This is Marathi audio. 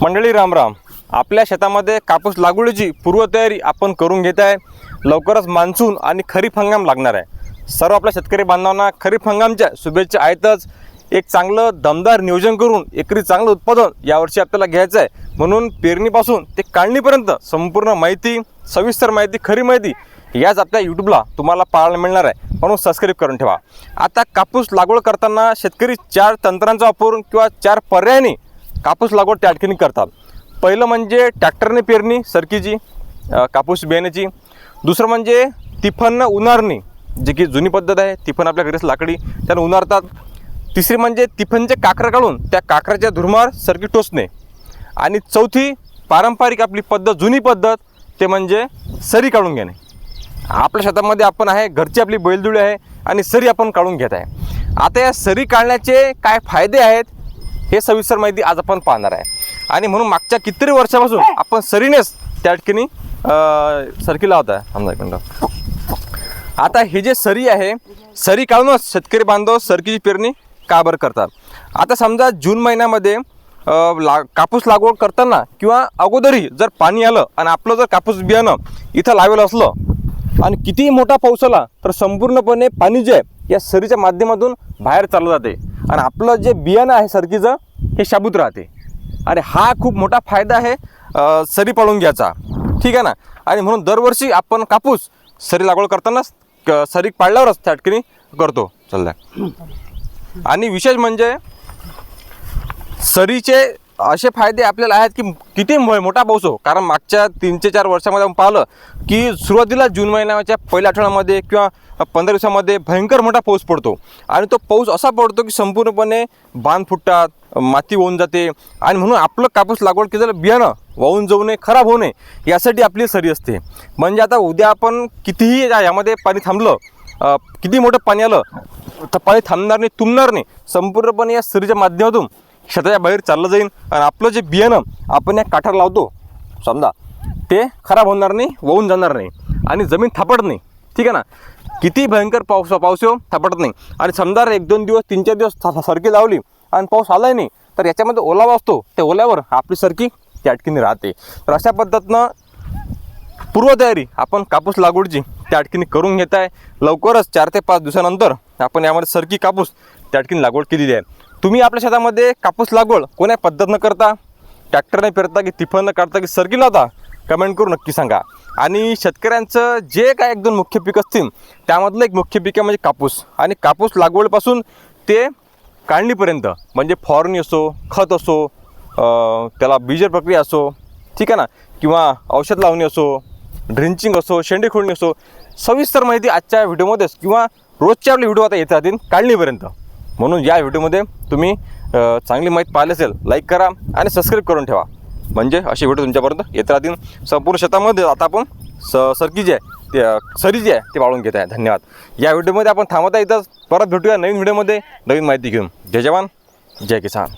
मंडळी रामराम. आपल्या शेतामध्ये कापूस लागवडीची पूर्वतयारी आपण करून घेत आहे. लवकरच मान्सून आणि खरीप हंगाम लागणार आहे. सर्व आपल्या शेतकरी बांधवांना खरीप हंगामच्या शुभेच्छा आहेतच. एक चांगलं दमदार नियोजन करून एकरी चांगलं उत्पादन यावर्षी आपल्याला घ्यायचं आहे. म्हणून पेरणीपासून ते काढणीपर्यंत संपूर्ण माहिती, सविस्तर माहिती, खरी माहिती याच आपल्या यूट्यूबला तुम्हाला पाहायला मिळणार आहे. म्हणून सबस्क्राईब करून ठेवा. आता कापूस लागवड करताना शेतकरी 4 तंत्रांचा वापरून किंवा 4 पर्यायाने कापूस लागवड त्या ठिकाणी करतात. पहिलं म्हणजे ट्रॅक्टरने पेरणी सरकीची कापूस बियाण्याची. दुसरं म्हणजे तिफन उन्हारणी, जी की जुनी पद्धत आहे. तिफन आपल्या घरीच लाकडी त्यानं उन्हारतात. तिसरी म्हणजे तिफनचे काकरं काढून त्या काकराच्या धुरमार सरकी टोचणे. आणि चौथी पारंपरिक आपली पद्धत, जुनी पद्धत, ते म्हणजे सरी काढून घेणे. आपल्या शेतामध्ये आपण आहे, घरची आपली बैलजुळी आहे आणि सरी आपण काढून घेत आहे. आता या सरी काढण्याचे काय फायदे आहेत हे सविस्तर माहिती आज आपण पाहणार आहे. आणि म्हणून मागच्या कितीतरी वर्षापासून आपण सरीनेच त्या ठिकाणी सरकी लावत आहे. समजा एक मिनटं. आता हे जे सरी आहे, सरी काढूनच शेतकरी बांधव सरकीची पेरणी का बरं करतात. आता समजा जून महिन्यामध्ये कापूस लागवड करताना किंवा अगोदरही जर पाणी आलं आणि आपलं जर कापूस बियाणं इथं लावेलं असलं आणि कितीही मोठा पाऊस आला तर संपूर्णपणे पाणी जे आहे या सरीच्या माध्यमातून बाहेर चाललं जाते आणि आपलं जे बियाणं आहे सरकीचं हे शाबूत राहते. आणि हा खूप मोठा फायदा आहे सरी पाळून घ्यायचा, ठीक आहे ना. आणि म्हणून दरवर्षी आपण कापूस सरी लागवड करतानाच सरी पाळल्यावरच त्या ठिकाणी करतो. चालल्या. आणि विशेष म्हणजे सरीचे असे फायदे आपल्याला आहेत की किती मोठा पाऊस हो, कारण मागच्या 3 ते 4 वर्षामध्ये आपण पाहिलं की सुरुवातीला जून महिन्याच्या पहिल्या आठवड्यामध्ये किंवा 15 दिवसामध्ये भयंकर मोठा पाऊस पडतो. आणि तो पाऊस असा पडतो की संपूर्णपणे बांध फुटतात, माती वाहून जाते. आणि म्हणून आपलं कापूस लागवड केलेलं बियाणं वाहून जाऊ नये, खराब होऊ नये यासाठी आपली सरी असते. म्हणजे आता उद्या आपण कितीही यामध्ये पाणी थांबलं, किती मोठं पाणी आलं तर पाणी थांबणार नाही, तुंबणार नाही. संपूर्णपणे या सरीच्या माध्यमातून शेताच्या बाहेर चाललं जाईल आणि आपलं जे बियाणं आपण या काठावर लावतो समजा ते खराब होणार नाही, वाहून जाणार नाही आणि जमीन थापडत नाही, ठीक आहे ना. किती भयंकर पाऊस येऊ थापडत नाही. आणि समजा 1-2 दिवस 3-4 दिवस सरकी लावली आणि पाऊस आलाही नाही तर याच्यामध्ये ओलावा असतो, त्या ओल्यावर आपली सरकी त्या ठिकाणी राहते. तर अशा पद्धतीनं पूर्वतयारी आपण कापूस लागवडीची त्या ठिकाणी करून घेत आहे. लवकरच 4 ते 5 दिवसानंतर आपण यामध्ये सरकी कापूस त्या ठिकाणी लागवड केलेली आहे. तुम्ही आपल्या शेतामध्ये कापूस लागवड कोण्या पद्धतीनं करता, ट्रॅक्टरने पेरता की तिफननं काढता की सरकी लावता, कमेंट करून नक्की सांगा. आणि शेतकऱ्यांचं जे काय 1-2 मुख्य पीक असतील त्यामधलं एक मुख्य पीक आहे म्हणजे कापूस. आणि कापूस लागवडपासून ते काढणीपर्यंत म्हणजे फवारणी असो, खत असो, त्याला बीज प्रक्रिया असो, ठीक आहे ना, किंवा औषध लावणी असो, ड्रिंचिंग असो, शेंडी खोडणी असो, सविस्तर माहिती आजच्या व्हिडिओमध्येच किंवा रोजच्या आपले व्हिडिओ आता येत राहतील काढणीपर्यंत. म्हणून या व्हिडिओमध्ये तुम्ही चांगली माहिती पाहिली असेल लाईक करा आणि सबस्क्राईब करून ठेवा, म्हणजे असे व्हिडिओ तुमच्यापर्यंत येत राहतील. संपूर्ण शेतामध्ये आता आपण सरकी जी आहे ते सरी जी आहे ते वाळून घेत आहे. धन्यवाद. या व्हिडिओमध्ये आपण थांबत आहे इथंच. परत भेटूया नवीन व्हिडिओमध्ये नवीन माहिती घेऊन. जय जवान, जय किसान.